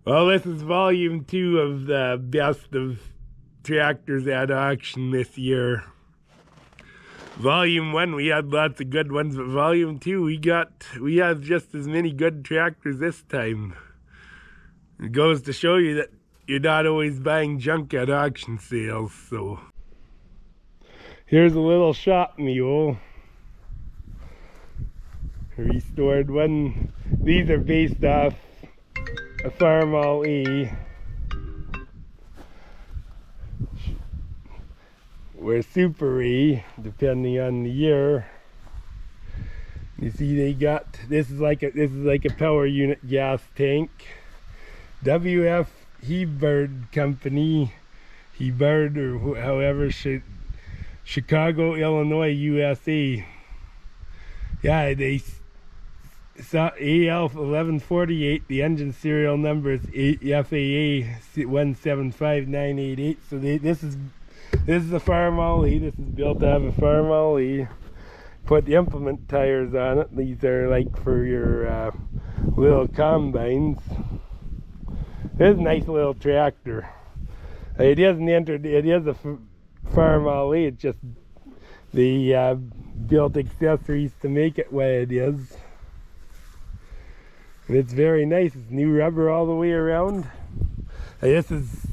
Well, this is volume 2 of the best of tractors at auction this year. Volume 1, we had lots of good ones, but volume 2, we have just as many good tractors this time. It goes to show you that you're not always buying junk at auction sales, so. Here's a little shop mule. Restored one. These are based off a Farmall A. Or Super A, depending on the year. You see, they got this is like a power unit gas tank. WF Hebard Company, Hebard or however, Chicago, Illinois, USA. Yeah, they saw AL1148. The engine serial number is FAA 175988. So this is a Farmall E. This is built to have a Farmall E. Put the implement tires on it. These are like for your little combines. This is a nice little tractor. It isn't entered. It is a Farmall E. It's just the built accessories to make it what it is. And it's very nice. It's new rubber all the way around. This is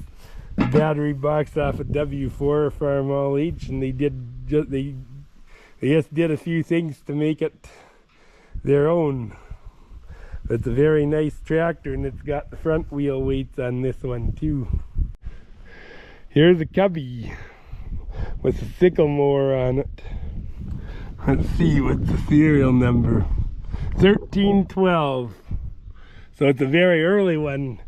the battery box off a W4 Farmall each, and they just did a few things to make it their own. It's a very nice tractor, and it's got the front wheel weights on this one too. Here's a Cubby with a sickle mower on it. Let's see what's the serial number. 1312. So it's a very early one.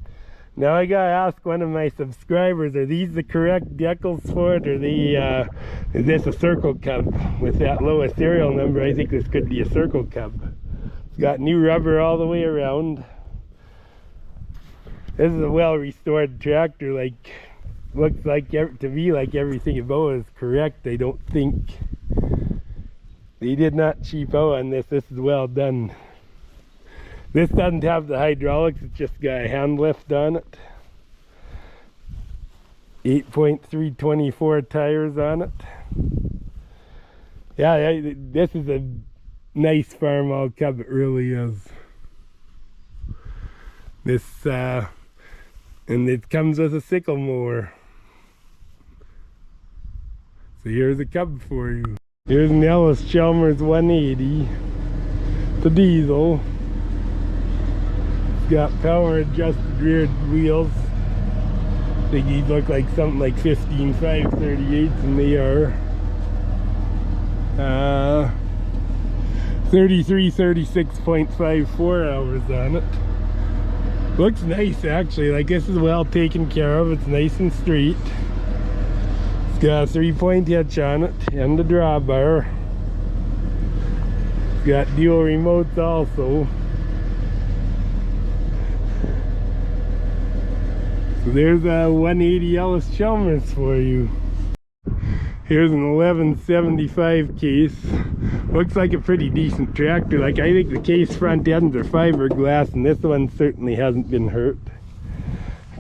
Now I gotta ask one of my subscribers, are these the correct decals for it, or is this a Circle Cub? With that low a serial number, I think this could be a Circle Cub. It's got new rubber all the way around. This is a well restored tractor. Like, looks like, to me, like everything about it is correct. I don't think they did not cheap out on this. This is well done. This doesn't have the hydraulics, it's just got a hand lift on it. 8.324 tires on it. Yeah, this is a nice Farmall Cub, it really is. This, and it comes with a sickle mower. So here's a Cub for you. Here's an Allis-Chalmers 180. It's a diesel. Got power adjusted rear wheels. I think these look like something like 15 538s, and they are 36.54 hours on it. Looks nice actually. Like, this is well taken care of. It's nice and straight. It's got a 3-point hitch on it and a drawbar. It's got dual remotes also. So there's a 180 Allis-Chalmers for you. Here's an 1175 case. Looks like a pretty decent tractor. Like, I think the case front ends are fiberglass, and this one certainly hasn't been hurt.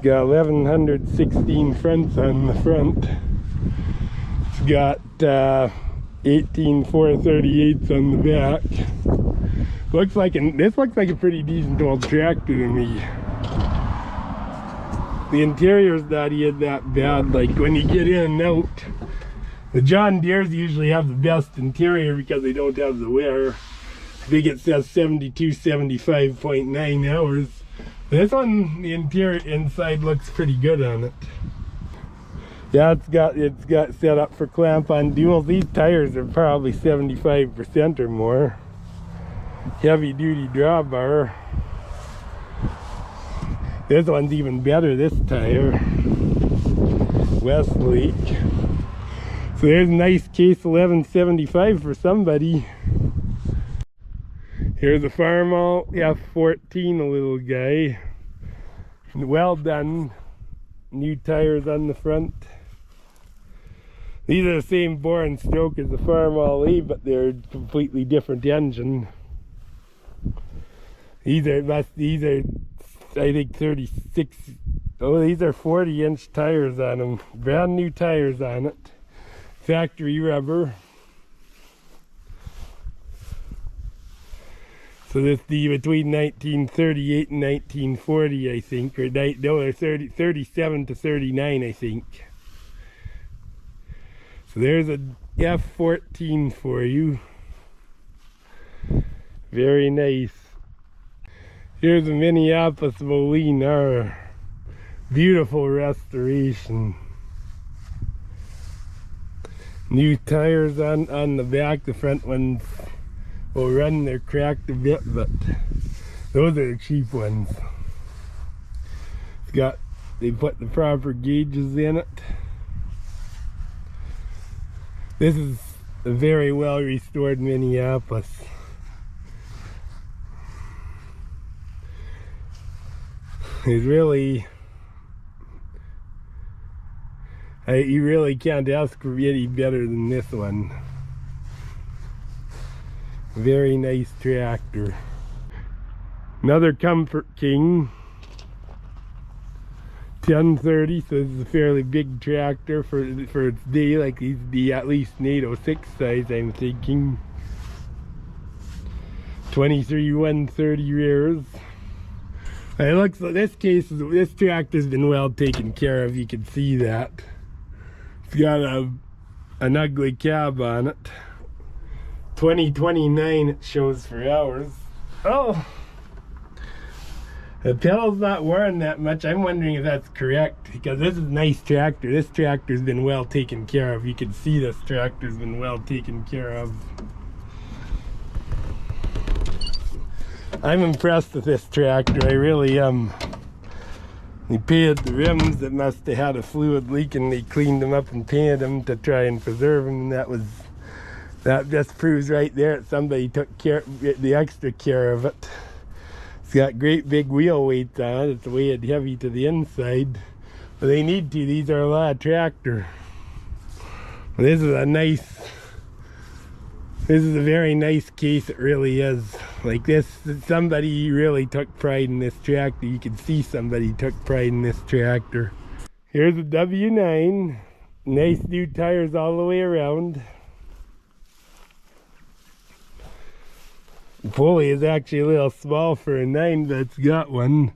Got 1116 fronts on the front. It's got 18 438s on the back. This looks like a pretty decent old tractor to me. The interior's not even that bad. Like, when you get in and out, the John Deere's usually have the best interior because they don't have the wear. I think it says 75.9 hours. This one, the interior inside looks pretty good on it. Yeah, it's got set up for clamp-on duals. These tires are probably 75% or more. Heavy-duty drawbar. This one's even better, this tire. Westlake. So there's a nice case 1175 for somebody. Here's a Farmall F14, a little guy. Well done. New tires on the front. These are the same bore and stroke as the Farmall A, but they're a completely different engine. These are I think 36. Oh, these are 40-inch tires on them. Brand new tires on it. Factory rubber. So this be between 1938 and 1940, I think, or no, 37 to 39, I think. So there's a F14 for you. Very nice. Here's a Minneapolis-Moline M. Beautiful restoration. New tires on the back. The front ones will run, they're cracked a bit, but those are the cheap ones. They put the proper gauges in it. This is a very well restored Minneapolis. It's really, you really can't ask for any better than this one. Very nice tractor. Another Comfort King 1030, so this is a fairly big tractor for its day, like these be at least an 806 size, I'm thinking. 23 130 rears. It looks like this tractor's been well taken care of, you can see that. It's got an ugly cab on it. 2029 it shows for hours. Oh! The pedal's not wearing that much. I'm wondering if that's correct, because this is a nice tractor. This tractor's been well taken care of. You can see this tractor's been well taken care of. I'm impressed with this tractor. I really am. They painted the rims that must have had a fluid leak, and they cleaned them up and painted them to try and preserve them. And that just proves right there that somebody took the extra care of it. It's got great big wheel weights on it. It's weighted heavy to the inside. But they need to. These are a lot of tractor. This is a very nice case. It really is. Like this, somebody really took pride in this tractor. You can see somebody took pride in this tractor. Here's a W9. Nice new tires all the way around. The pulley is actually a little small for a 9, but it's got one.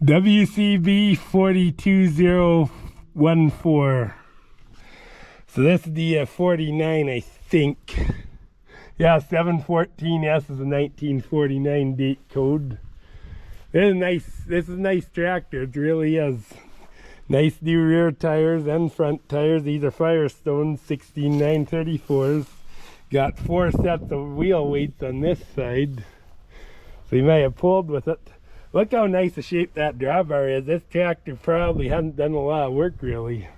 WCB 42014. So this is the 49, I think. Yeah, 714S is a 1949 date code. This is a nice tractor, it really is. Nice new rear tires and front tires. These are Firestone 16934s. Got 4 sets of wheel weights on this side, so you may have pulled with it. Look how nice a shape that drawbar is. This tractor probably hasn't done a lot of work, really.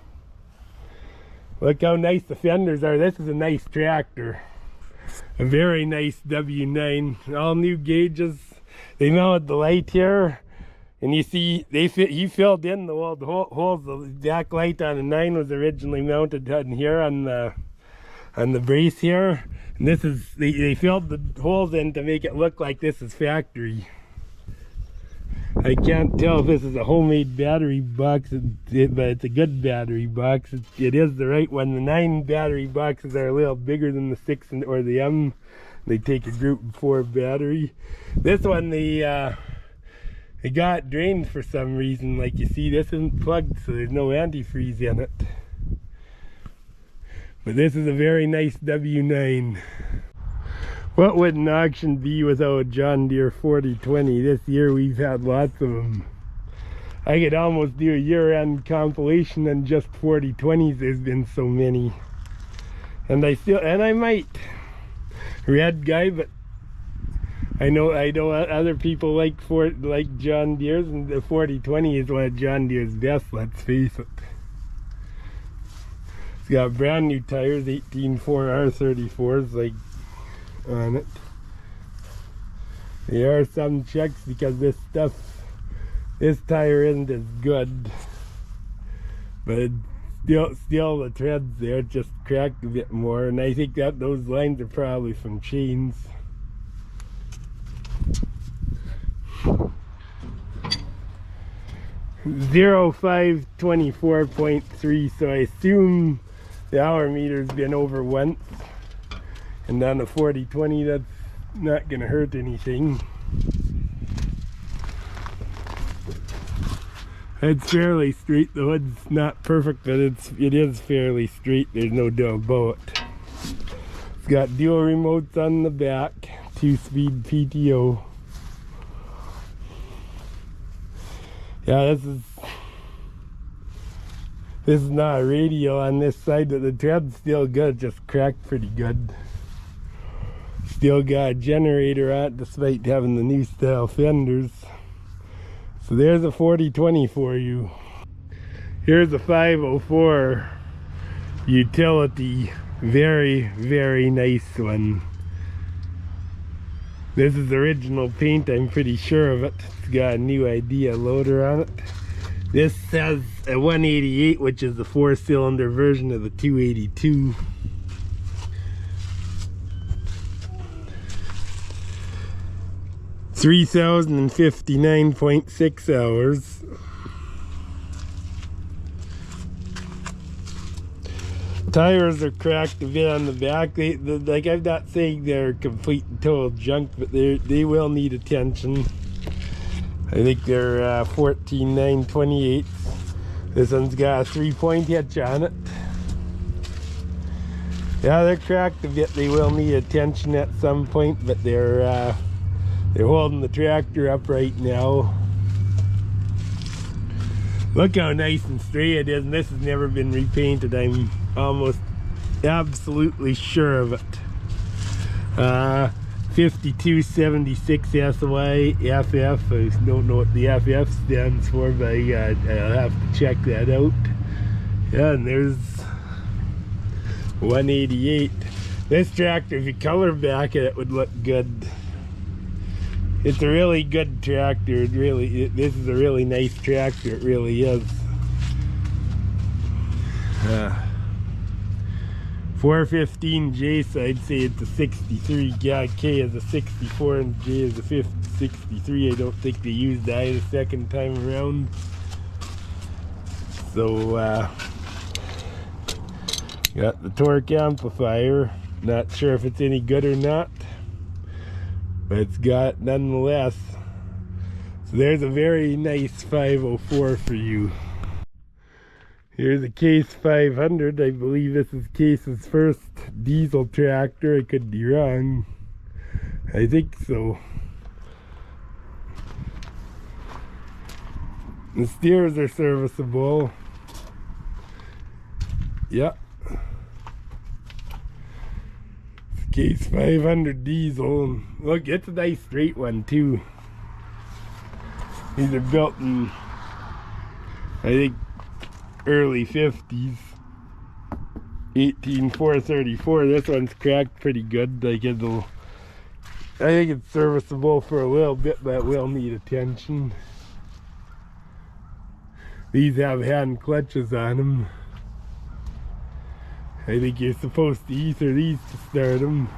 Look how nice the fenders are. This is a nice tractor. A very nice W9. All new gauges. They mounted the light here, and you see he filled in the holes. The back light on the 9 was originally mounted on here on the brace here, and this is they filled the holes in to make it look like this is factory. I can't tell if this is a homemade battery box, but it's a good battery box. It is the right one. The 9 battery boxes are a little bigger than the 6 or the M. They take a group 4 battery. This one it got drained for some reason. Like you see, this isn't plugged, so there's no antifreeze in it. But this is a very nice W9. What would an auction be without a John Deere 4020? This year we've had lots of them. I could almost do a year-end compilation on just 4020s. There's been so many. And I might. Red guy, but I know other people like John Deere's, and the 4020 is one of John Deere's best, let's face it. It's got brand new tires, 184R34s like on it. There are some checks because this tire isn't as good, but still the treads there just cracked a bit more, and I think that those lines are probably from chains. 0524.3, so I assume the hour meter's been over once. And on the 40/20, that's not gonna hurt anything. It's fairly straight, though it's not perfect, but it is fairly straight. There's no doubt about it. It's got dual remotes on the back, 2-speed PTO. Yeah, this is not a radial on this side, but the tread's still good, just cracked pretty good. Still got a generator on it despite having the new style fenders. So there's a 40/20 for you. Here's a 504 utility, very, very nice one. This is original paint, I'm pretty sure of it. It's got a new idea loader on it. This has a 188, which is the 4-cylinder version of the 282. $3,059.6 hours. Tires are cracked a bit on the back. Like, I'm not saying they're complete and total junk, but they will need attention. I think they're 14.9/28. This one's got a 3-point hitch on it. Yeah, they're cracked a bit. They will need attention at some point, but they're holding the tractor up right now. Look how nice and straight it is, and this has never been repainted. I'm almost absolutely sure of it. 5276 SY FF. I don't know what the FF stands for, but I'll have to check that out. Yeah, and there's 188. This tractor, if you color back it would look good. It's a really good tractor. This is a really nice tractor. It really is. 415J, so I'd say it's a 63. Yeah, K is a 64 and J is a 63. I don't think they used I the second time around. So, got the torque amplifier. Not sure if it's any good or not, but it's got nonetheless. So there's a very nice 504 for you. Here's a Case 500. I believe this is Case's first diesel tractor. I could be wrong. I think so. The steers are serviceable. Yep. Case 500 diesel. Look, it's a nice straight one too. These are built in, I think, early 50s. 18434. This one's cracked pretty good. Like, I think it's serviceable for a little bit, but it will need attention. These have hand clutches on them. I think you're supposed to ether these to start them.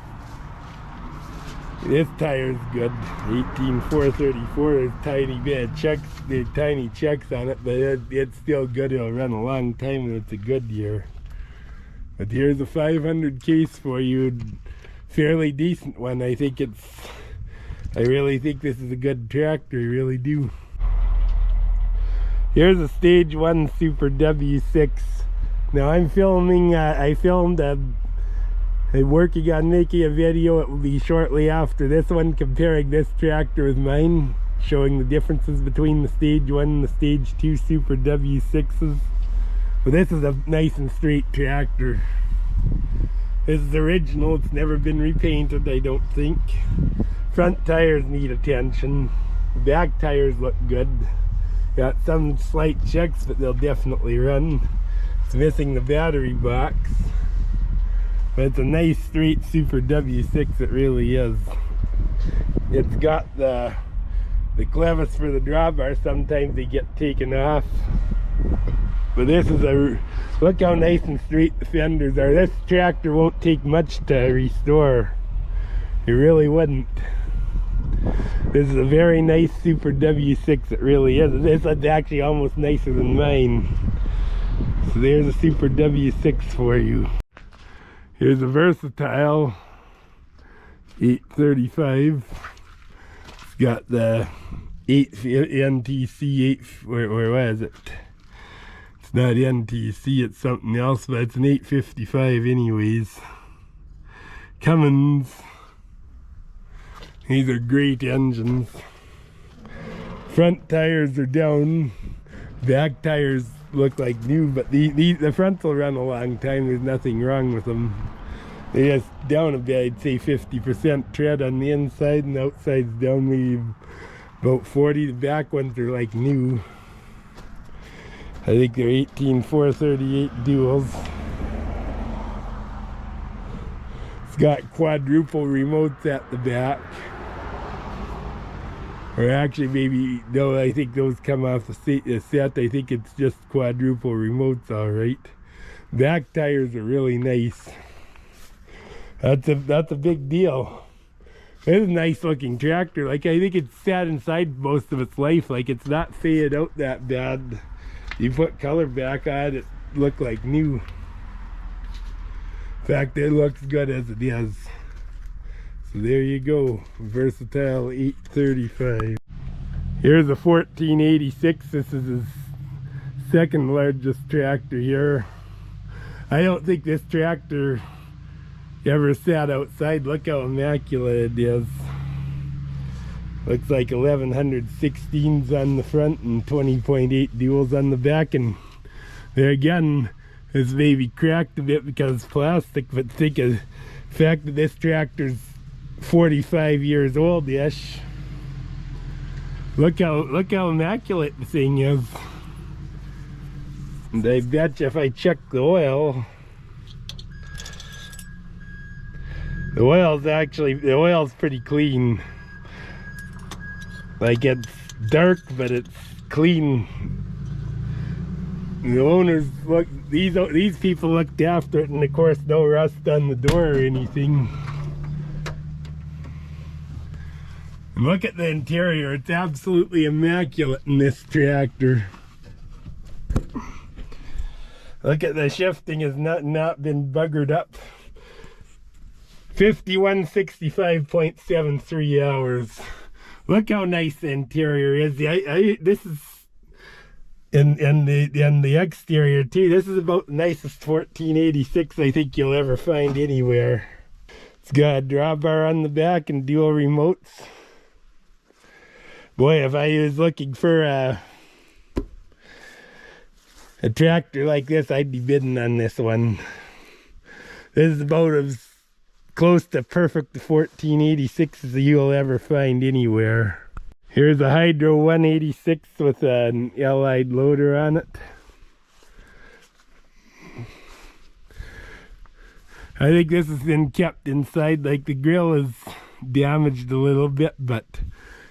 This tire's good. 18434. There's tiny bit of checks. There's tiny checks on it, but it's still good. It'll run a long time, and it's a good year. But here's a 500 Case for you. Fairly decent one. I really think this is a good tractor. I really do. Here's a Stage 1 Super W6. Now I'm filming, I filmed working on making a video. It will be shortly after this one, comparing this tractor with mine, showing the differences between the Stage 1 and the Stage 2 Super W6s. But this is a nice and straight tractor. This is original. It's never been repainted, I don't think. Front tires need attention. The back tires look good. Got some slight checks, but they'll definitely run. It's missing the battery box. But it's a nice straight Super W6, it really is. It's got the clevis for the drawbar. Sometimes they get taken off. But this is look how nice and straight the fenders are. This tractor won't take much to restore. It really wouldn't. This is a very nice Super W6, it really is. This is actually almost nicer than mine. So there's a Super W6 for you. Here's a versatile 835. It's got the 8 NTC 8, where was it? It's not NTC, it's something else, but it's an 855 anyways. Cummins. These are great engines. Front tires are down. Back tires look like new, but the fronts will run a long time. There's nothing wrong with them. They just down a bit, I'd say 50% tread on the inside, and the outside's down maybe about 40. The back ones are like new. I think they're 18-438 duals. It's got quadruple remotes at the back. Or actually maybe, no, I think those come off the set. I think it's just quadruple remotes, alright. Back tires are really nice. That's a big deal. It's a nice looking tractor. Like, I think it's sat inside most of its life. Like, it's not faded out that bad. You put color back on it, it looked like new. In fact, it looks good as it is. So there you go, versatile 835. Here's a 1486. This is his second largest tractor here. I don't think this tractor ever sat outside. Look how immaculate it is. Looks like 1116s on the front and 20.8 duals on the back, and there again, it's maybe cracked a bit because it's plastic, but think of the fact that this tractor's 45 years old-ish. Look how immaculate the thing is. And I bet you if I check the oil, the oil's pretty clean. Like, it's dark, but it's clean. The owners look, these people looked after it, and of course no rust on the door or anything. And look at the interior, it's absolutely immaculate in this tractor. Look at the shifting has not been buggered up. 5165.73 hours. Look how nice the interior is. This is and the exterior too. This is about the nicest 1486 I think you'll ever find anywhere. It's got a drawbar on the back and dual remotes. Boy, if I was looking for a tractor like this, I'd be bidding on this one. This is about as close to perfect 1486 as you'll ever find anywhere. Here's a Hydro 186 with an allied loader on it. I think this has been kept inside, like the grill is damaged a little bit, but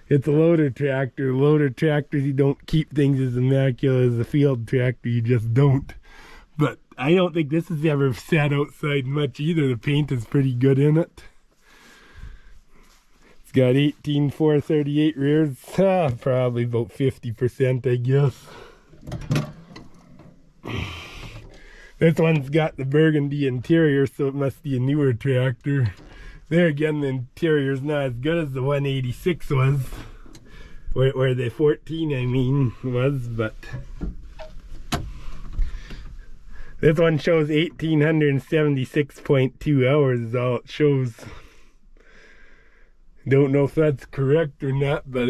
it's a loader tractor. Loader tractors, you don't keep things as immaculate as a field tractor, you just don't. But I don't think this has ever sat outside much either. The paint is pretty good in it. It's got 18-438 rears, probably about 50% I guess. This one's got the burgundy interior, so it must be a newer tractor. There again, the interior's not as good as the 186 was, where the 14 I mean was, but this one shows 1876.2 hours is all it shows. Don't know if that's correct or not, but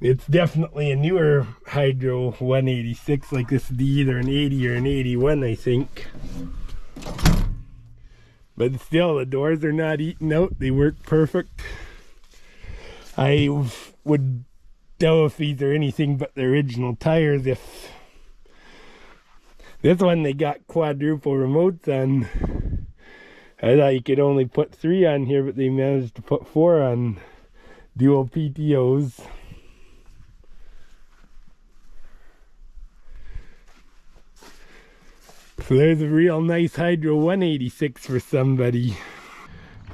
it's definitely a newer Hydro 186. Like, this is either an 80 or an 81 I think. But still, the doors are not eaten out. They work perfect. I would doubt if these are anything but the original tires. If this one they got quadruple remotes on. I thought you could only put 3 on here, but they managed to put 4 on. Dual PTOs. So there's a real nice Hydro 186 for somebody.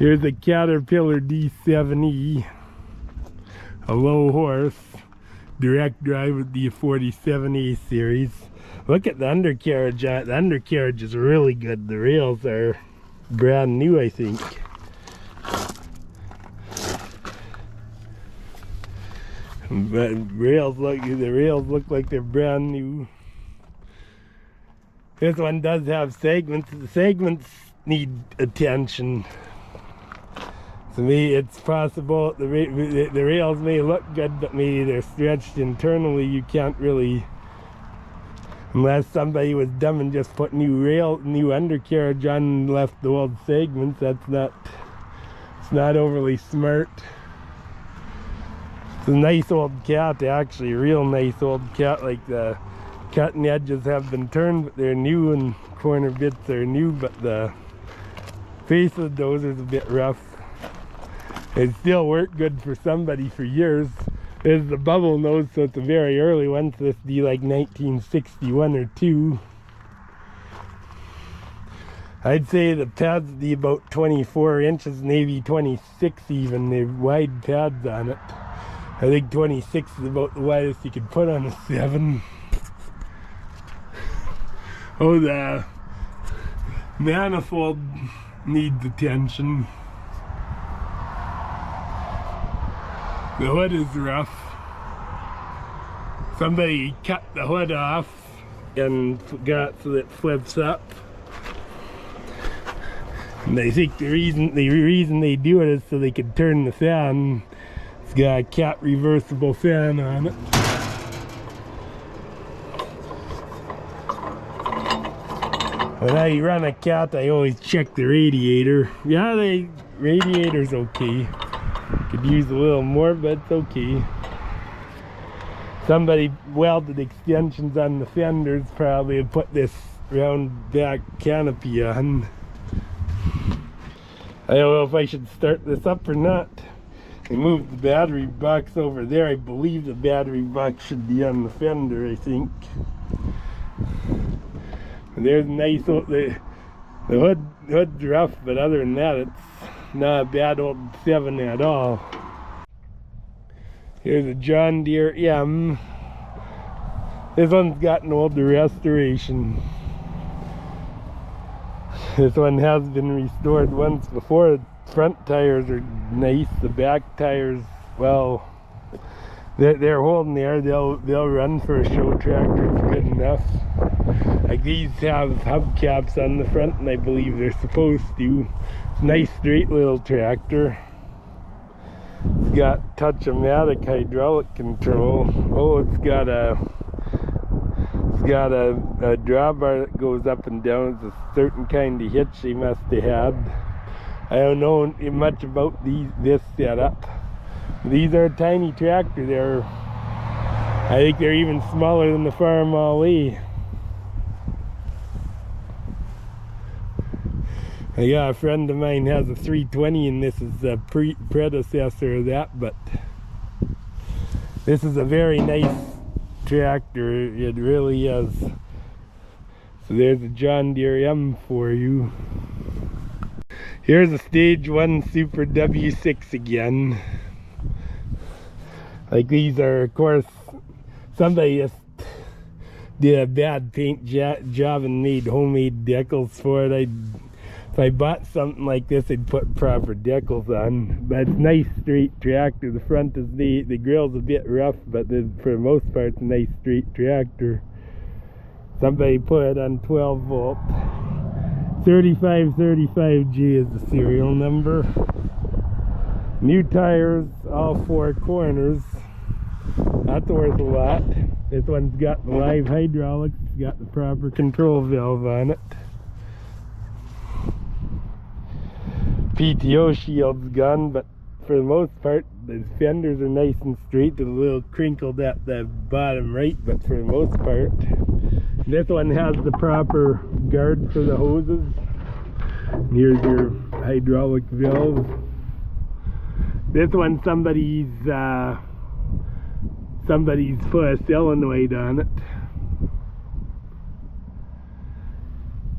Here's a Caterpillar D7E, a low horse, direct drive with the 47A series. Look at the undercarriage on it. The undercarriage is really good. The rails are brand new, I think. But the rails look like they're brand new. This one does have segments. The segments need attention. To me, it's possible the rails may look good, but maybe they're stretched internally. You can't really, unless somebody was dumb and just put new undercarriage on and left the old segments. It's not overly smart. It's a nice old cat, actually, a real nice old cat. Like the cutting edges have been turned, but they're new, and corner bits are new, but the face of the dozer's a bit rough. It still worked good for somebody for years. This is the bubble nose, so it's a very early one, so this would be like 1961 or 2. I'd say the pads would be about 24 inches, maybe 26 even. They're wide pads on it. I think 26 is about the widest you could put on a 7. Oh, the manifold needs attention. The hood is rough. Somebody cut the hood off and got so it flips up. And I think the reason they do it is so they can turn the fan. It's got a cat reversible fan on it. When I run a cat, I always check the radiator. Yeah, the radiator's okay. Could use a little more, but it's okay. Somebody welded extensions on the fenders, probably, and put this round back canopy on. I don't know if I should start this up or not. I moved the battery box over there. I believe the battery box should be on the fender, I think. And there's nice old, the hood's rough, but other than that, it's not a bad old 7 at all. Here's a John Deere M. This one's got an older restoration. This one has been restored once before. The front tires are nice. The back tires, well, they're holding there. They'll run for a show tractor. It's good enough. Like these have hubcaps on the front, and I believe they're supposed to. Nice straight little tractor. It's got touch-o-matic hydraulic control. Oh, it's got a drawbar that goes up and down. It's a certain kind of hitch they must have had. I don't know much about this setup. These are a tiny tractor. I think they're even smaller than the Farmall A. I got a friend of mine has a 320, and this is a predecessor of that, but this is a very nice tractor. It really is. So there's a John Deere M for you. Here's a Stage 1 Super W6 again. Like these are, of course, somebody just did a bad paint job and made homemade decals for it. If I bought something like this, I'd put proper decals on. But it's a nice straight tractor. The front is the grill's a bit rough, but for the most part, it's a nice straight tractor. Somebody put it on 12 volt. 3535G is the serial number. New tires, all 4 corners. That's worth a lot. This one's got the live hydraulics. It's got the proper control valve on it. PTO shield's gone, but for the most part, the fenders are nice and straight. They're a little crinkled at the bottom right, but for the most part. This one has the proper guard for the hoses. Here's your hydraulic valve. This one somebody's put a solenoid on it.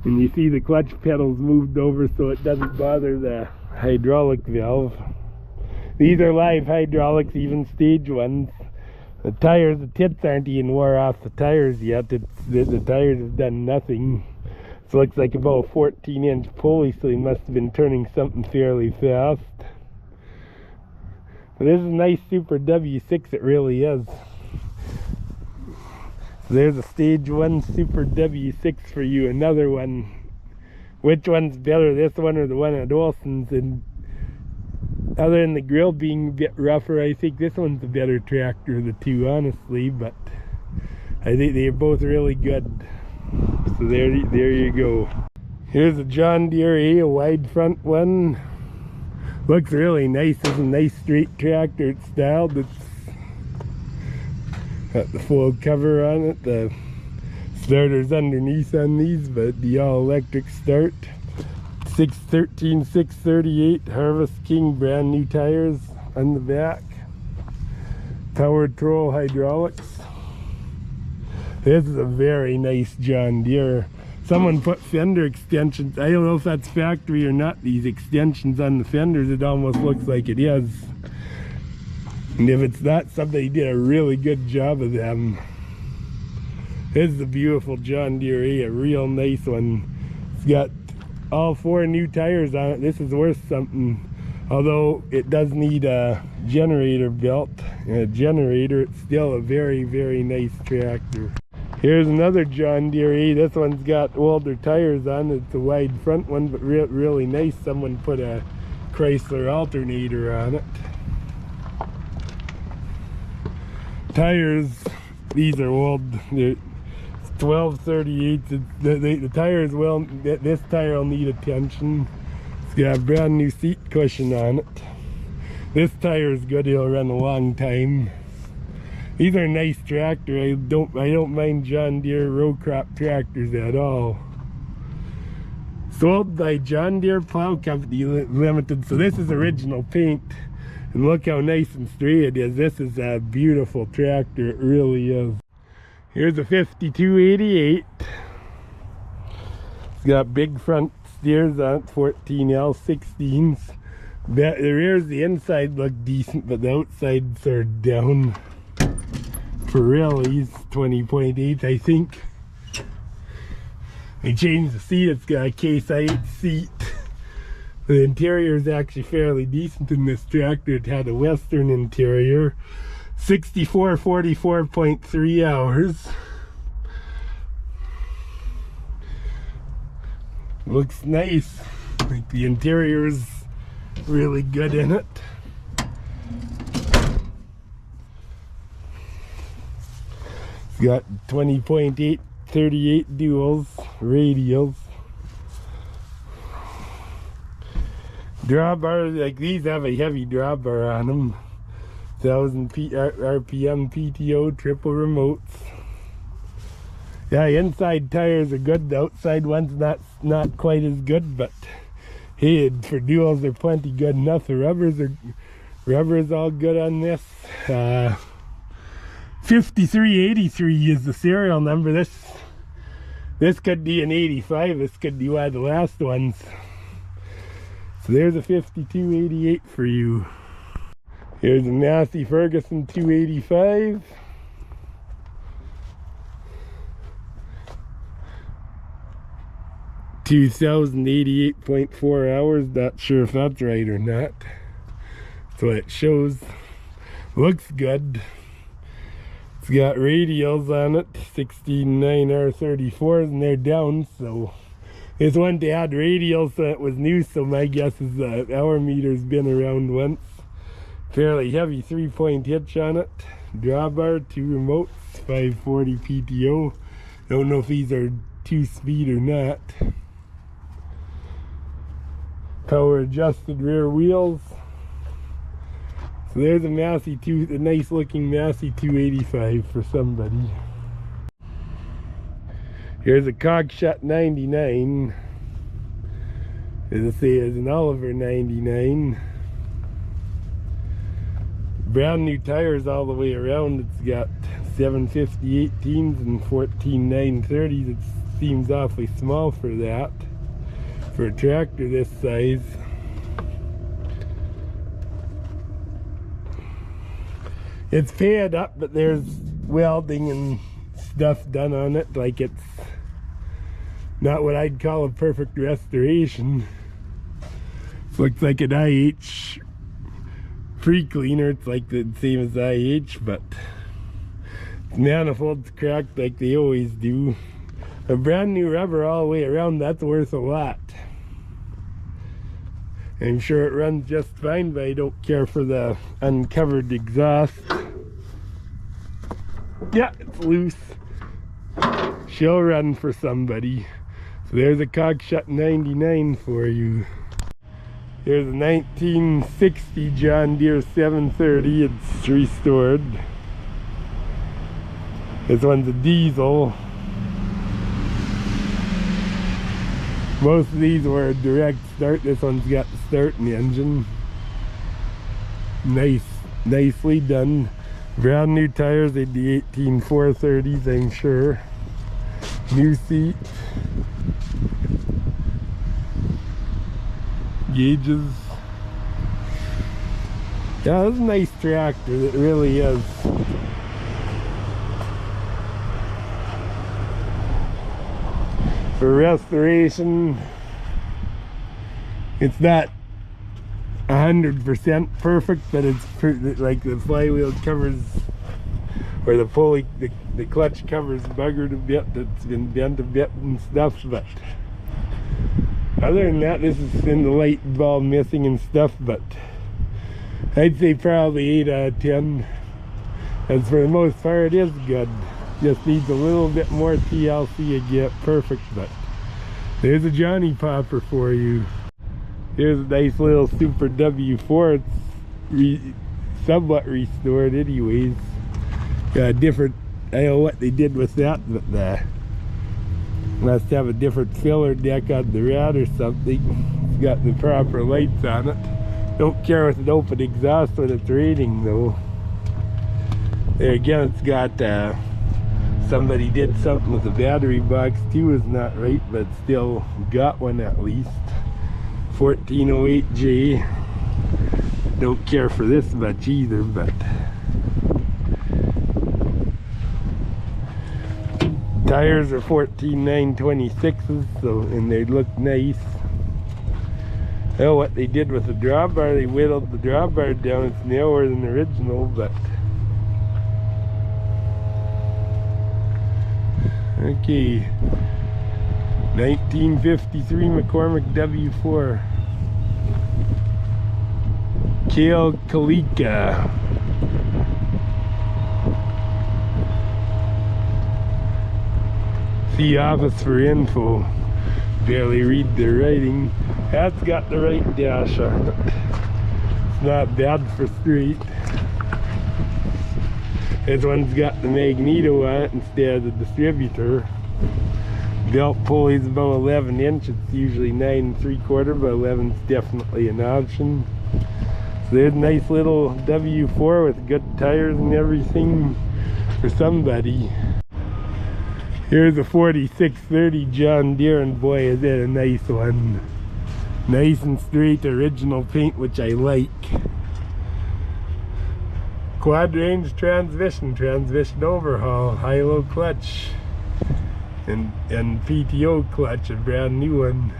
And you see the clutch pedals moved over so it doesn't bother the hydraulic valve. These are live hydraulics, even stage ones. The tires, the tits aren't even wore off the tires yet. The tires have done nothing. So it looks like about a 14-inch pulley, so he must have been turning something fairly fast. But this is a nice Super W6, it really is. So there's a stage 1 Super W6 for you. Another one. Which one's better, this one or the one at Olson's? And other than the grill being a bit rougher, I think this one's the better tractor of the two, honestly. But I think they're both really good. So there you go. Here's a John Deere A, a wide front one. Looks really nice. It's a nice straight tractor. It's styled. It's got the full cover on it. The starter's underneath on these, but the all-electric start. 613, 638 Harvest King brand new tires on the back. Power Troll hydraulics. This is a very nice John Deere. Someone put fender extensions. I don't know if that's factory or not. These extensions on the fenders, it almost looks like it is. And if it's not, somebody did a really good job of them. This is a beautiful John Deere A, a real nice one. It's got all 4 new tires on it. This is worth something. Although it does need a generator belt and a generator, it's still a very, very nice tractor. Here's another John Deere A. This one's got older tires on it. It's a wide front one, but really nice. Someone put a Chrysler alternator on it. Tires, these are old. They're 1238. The tires will, this tire will need attention. It's got a brand new seat cushion on it. This tire is good, it'll run a long time. These are nice tractors. I don't mind John Deere row crop tractors at all. Sold by John Deere Plow Company Limited. So this is original paint. And look how nice and straight it is. This is a beautiful tractor, it really is. Here's a 5288. It's got big front steers on it, 14L16s. The rears, the inside look decent, but the outsides are down. For real, he's 20.8, I think. They changed the seat, it's got a case IH seat. The interior is actually fairly decent in this tractor. It had a Western interior. 44.3 hours. Looks nice. Like the interior is really good in it. It's got 20.8 38 duals, radials. Drawbar, like these have a heavy drawbar on them. 1000 RPM PTO, triple remotes. Yeah, inside tires are good. The outside one's not quite as good, but hey, for duals they're plenty good enough. The rubber's all good on this. 5383 is the serial number. This could be an 85. This could be one of the last ones. So there's a 5288 for you. Here's a Massey Ferguson 285. $2,088.4 hours. Not sure if that's right or not. That's what it shows. Looks good. It's got radials on it, 16.9R34s, and they're down, so this one to add radials, so it was new, so my guess is the hour meter's been around once. Fairly heavy 3-point hitch on it. Drawbar, 2 remotes, 540 PTO. Don't know if these are 2-speed or not. Power adjusted rear wheels. So there's a Massey a nice looking Massey 285 for somebody. Here's a Coggshut 99. As I say, it's an Oliver 99. Brand new tires all the way around. It's got 750 18s and 14 930s. It seems awfully small for that. For a tractor this size. It's paid up, but there's welding and stuff done on it. Like, it's not what I'd call a perfect restoration. It looks like an IH pre-cleaner. It's like the same as IH, but manifolds cracked like they always do. A brand new rubber all the way around, that's worth a lot. I'm sure it runs just fine, but I don't care for the uncovered exhaust. Yeah, it's loose. She'll run for somebody. So there's a Cockshut 99 for you. Here's a 1960 John Deere 730. It's restored. This one's a diesel. Most of these were a direct start. This one's got the start in the engine. Nicely done. Brand new tires. They'd be 18 430s, I'm sure. New seat. Gauges. Yeah, that's a nice tractor. It really is. For restoration, it's not 100% perfect, but it's like the flywheel covers, or the pulley, the clutch covers buggered a bit. It's been bent a bit and stuff, but other than that, this is in the light bulb missing and stuff, but I'd say probably 8 out of 10. As for the most part, it is good. Just needs a little bit more TLC to get perfect, but there's a Johnny Popper for you. Here's a nice little Super W4. It's somewhat restored anyways. Got a different, I don't know what they did with that, but must have a different filler deck on the rad or something. It's got the proper lights on it. Don't care with an open exhaust when it's raining though. There again, it's got somebody did something with the battery box too, is not right, but still got one at least. 1408J. Don't care for this much either, but tires are 14926s, so, and they look nice. Oh, what they did with the drawbar, they whittled the drawbar down. It's narrower than the original, but okay. 1953 McCormick W4. Kale Kalika. See office for info. Barely read the writing. That's got the right dash on it. It's not bad for street. This one's got the magneto on it instead of the distributor. Belt pulley's about 11 inch. It's usually 9 3/4, but 11's definitely an option. So there's a nice little W4 with good tires and everything for somebody. Here's a 4630 John Deere, and boy is it a nice one. Nice and straight original paint, which I like. Quad range transmission overhaul, high-low clutch, and PTO clutch, a brand new one.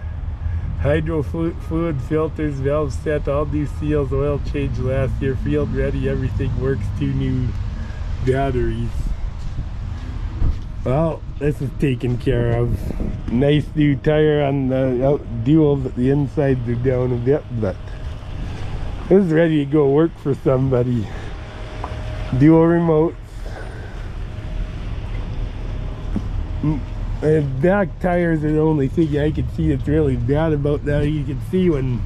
Hydro fluid filters, valve set, all new seals, oil change last year, field ready, everything works. 2 new batteries. Well, this is taken care of. Nice new tire on the dual, but the insides are down a bit, but this is ready to go work for somebody. Dual remotes. Back tires are the only thing I can see that's really bad about that. You can see when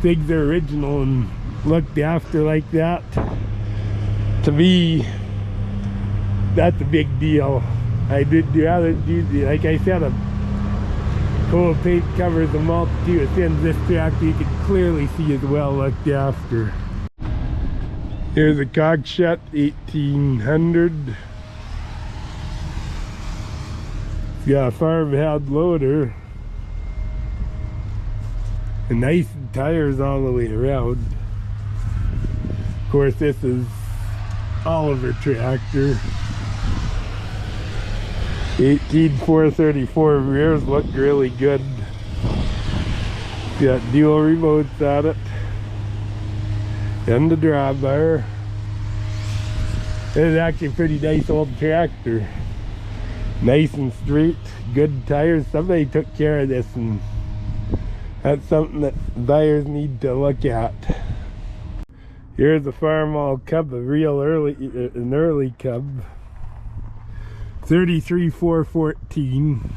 things are original and looked after like that. To me, that's a big deal. I did rather do, like I said, a coat paint covers a multitude of things. This tractor you can clearly see is well looked after. Here's a Cockshut 1800. It's got a farm head loader and nice tires all the way around. Of course, this is Oliver tractor. 18434 rears look really good. Got dual remotes on it. And the drawbar. It's actually a pretty nice old tractor. Nice and straight, good tires. Somebody took care of this, and that's something that buyers need to look at. Here's a Farmall Cub, an early Cub. 33414.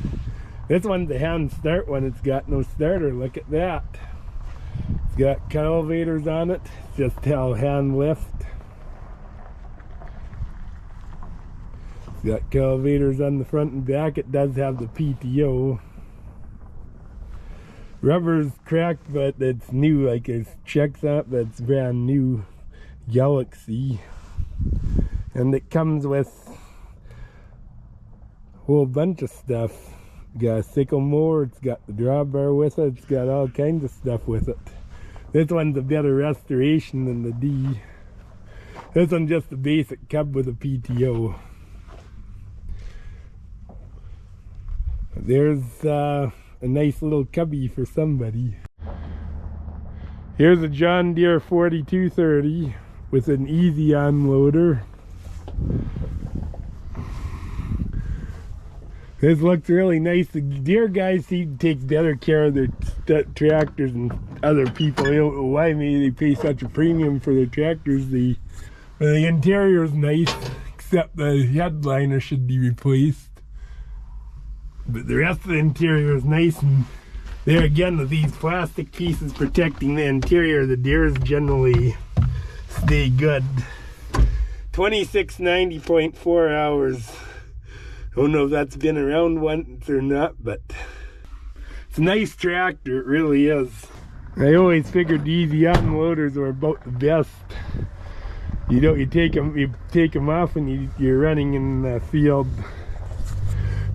This one's a hand start one. It's got no starter. Look at that. It's got elevators on it. It's just hand lift. It's got elevators on the front and back. It does have the PTO. Rubber's cracked, but it's new. Like there's checks on it, but it's brand new. Galaxy. And it comes with a whole bunch of stuff. It's got a sickle mower, it's got the drawbar with it, it's got all kinds of stuff with it. This one's a better restoration than the D. This one's just a basic Cub with a PTO. There's a nice little cubby for somebody. Here's a John Deere 4230 with an easy unloader. This looks really nice. The Deere guys seem to take better care of their tractors than other people. I don't know why maybe they pay such a premium for their tractors. The interior is nice, except the headliner should be replaced. But the rest of the interior is nice, and there again with these plastic pieces protecting the interior, the Deeres generally stay good. 2690.4 hours. Don't know if that's been around once or not, but it's a nice tractor, it really is. I always figured the easy unloaders were about the best. You take them off and you're running in the field.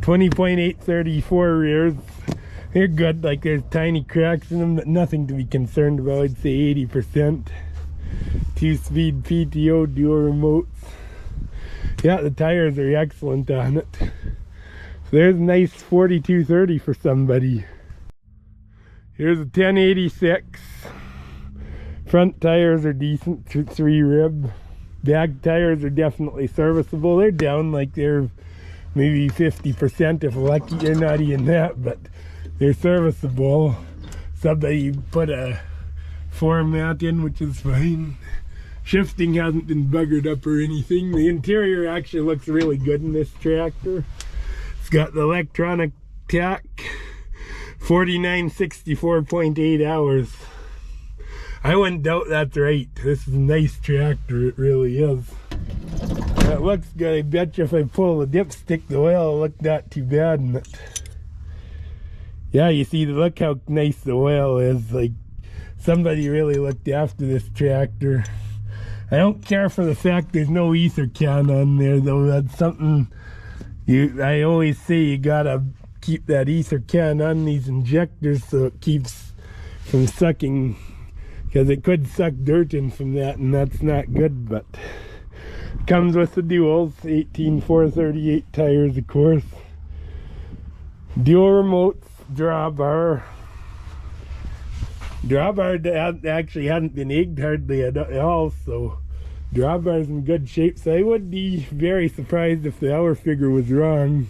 20.834 rears. They're good, like there's tiny cracks in them, but nothing to be concerned about. I'd say 80%. 2-speed PTO, dual remotes. Yeah, the tires are excellent on it. So there's a nice 4230 for somebody. Here's a 1086. Front tires are decent, 3 rib. Back tires are definitely serviceable. They're down like they're maybe 50% if lucky. They're not even that, but they're serviceable. Somebody put a format in, which is fine. Shifting hasn't been buggered up or anything. The interior actually looks really good in this tractor. It's got the electronic tack, 4964.8 hours. I wouldn't doubt that's right. This is a nice tractor, it really is. It looks good. I bet you if I pull the dipstick, the oil will look not too bad in it. Yeah, you see, look how nice the oil is. Like, somebody really looked after this tractor. I don't care for the fact there's no ether can on there, though. That's something I always say, you gotta keep that ether can on these injectors so it keeps from sucking, because it could suck dirt in from that, and that's not good. But it comes with the duals, 18438 tires, of course. Dual remotes, drawbar. Drawbar actually hadn't been egged hardly at all, so drawbar's in good shape. So I would be very surprised if the hour figure was wrong.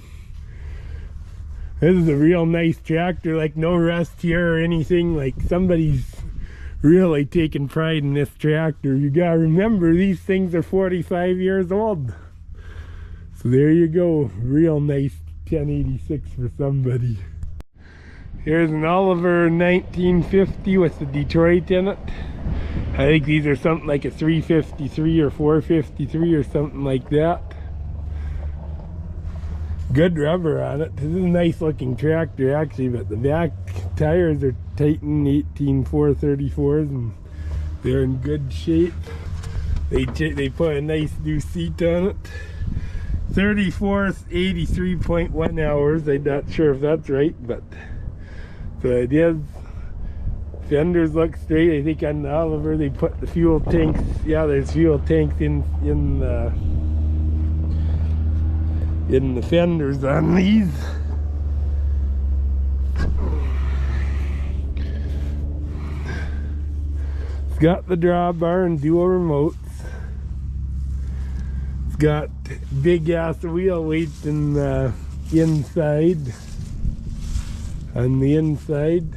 This is a real nice tractor, like no rust here or anything. Like somebody's really taking pride in this tractor. You gotta remember, these things are 45 years old. So there you go, real nice 1086 for somebody. Here's an Oliver 1950 with the Detroit in it. I think these are something like a 353 or 453 or something like that. Good rubber on it. This is a nice looking tractor actually, but the back tires are Titan 18434s and they're in good shape. They put a nice new seat on it. 83.1 hours. I'm not sure if that's right, but so it is Fenders look straight. I think on the Oliver they put the fuel tanks. Yeah, there's fuel tanks in the fenders on these. It's got the drawbar and dual remotes. It's got big ass wheel weights in the inside. On the inside.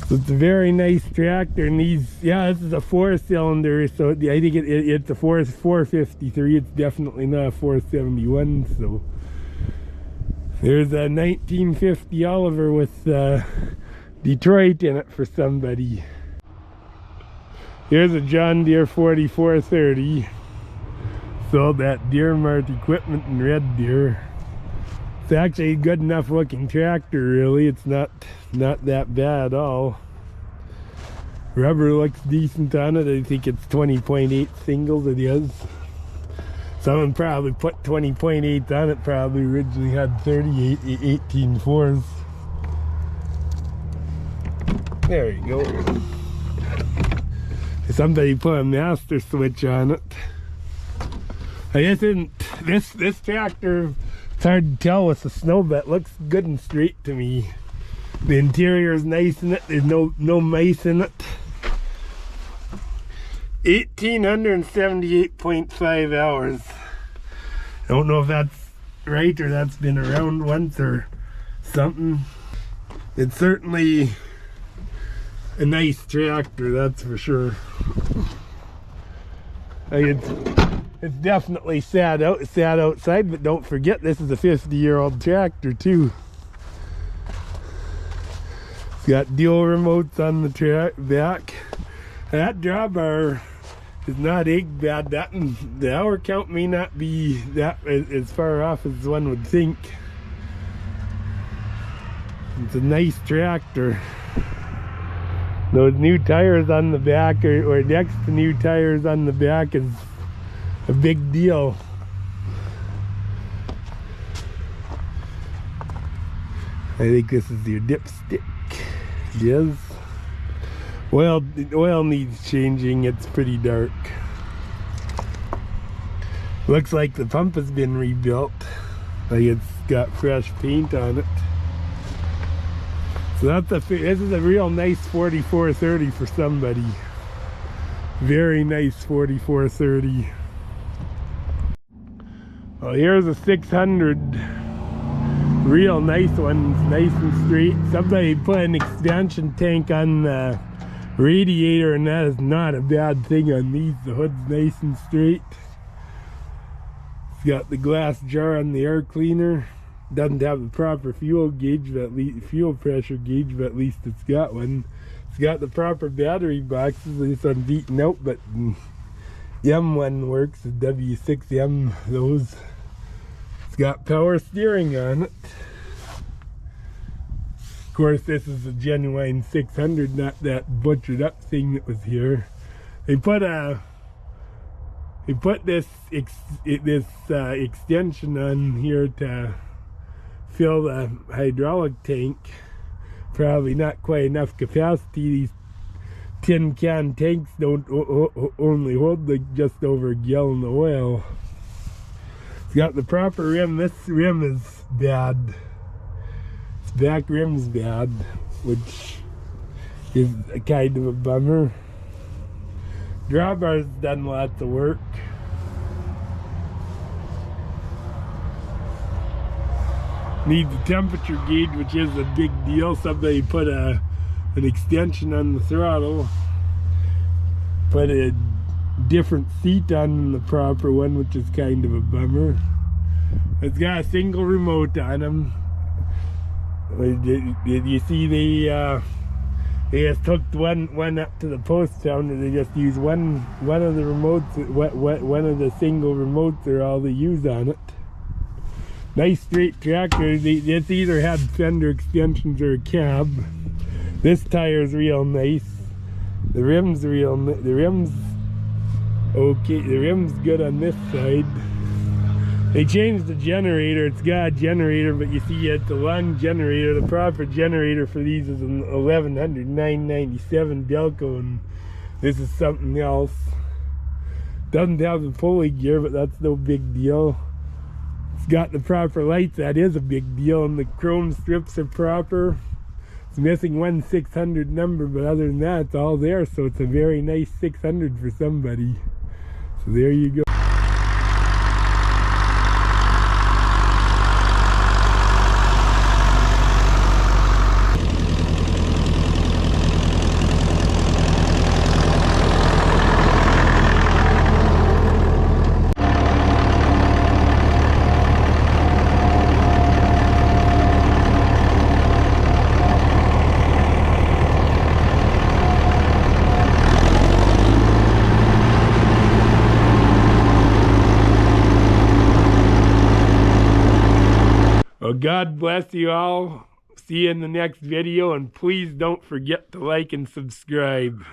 So it's a very nice tractor, and these, yeah, this is a 4-cylinder, so I think it's a 453. It's definitely not a 471. So there's a 1950 Oliver with Detroit in it for somebody. Here's a John Deere 4430. Sold at Deere Mart Equipment in Red Deer. It's actually a good enough looking tractor, really. It's not that bad at all. Rubber looks decent on it. I think it's 20.8 singles it is. Someone probably put 20.8 on it, probably originally had 38 18.4s. There you go. Somebody put a master switch on it. I guess this tractor, it's hard to tell with the snow, but it looks good and straight to me. The interior is nice in it. There's no mice in it. 1,878.5 hours. I don't know if that's right or that's been around once or something. It's certainly a nice tractor, that's for sure. It's definitely sat outside, but don't forget this is a 50-year-old tractor too. It's got dual remotes on the back. That drawbar is not egg bad. The hour count may not be that as far off as one would think. It's a nice tractor. Those new tires on the back, or next to new tires on the back, is a big deal. I think this is your dipstick. It is. Well, the oil needs changing. It's pretty dark. Looks like the pump has been rebuilt. Like it's got fresh paint on it. So this is a real nice 4430 for somebody. Very nice 4430. Well, here's a 600. Real nice one, nice and straight. Somebody put an expansion tank on the radiator, and that is not a bad thing on these. The hood's nice and straight. It's got the glass jar on the air cleaner. Doesn't have the proper fuel gauge, but at least fuel pressure gauge, but at least it's got one. It's got the proper battery boxes. This one's eaten out, but the M1 works. The W6M, those. It's got power steering on it. Of course, this is a genuine 600, not that butchered up thing that was here. They put this extension on here to fill the hydraulic tank. Probably not quite enough capacity. These tin can tanks don't only hold like just over a gallon of oil. It's got the proper rim. This rim is bad. Its back rim's bad, which is a kind of a bummer. Drawbar's done lots of work. Needs a temperature gauge, which is a big deal. Somebody put an extension on the throttle, put a different seat on the proper one, which is kind of a bummer. It's got a single remote on them. Did you see they just hooked one up to the post sounder? They just use one of the remotes, one of the single remotes are all they use on it. Nice straight tractor. It's either had fender extensions or a cab. This tire's real nice. The rim's okay. The rim's good on this side. They changed the generator. It's got a generator, but you see it's a long generator. The proper generator for these is an 1100 997 Delco, and this is something else. Doesn't have the pulley gear, but that's no big deal. It's got the proper lights. That is a big deal, and the chrome strips are proper. It's missing one 600 number, but other than that, it's all there. So it's a very nice 600 for somebody. So there you go. Well, God bless you all. See you in the next video, and please don't forget to like and subscribe.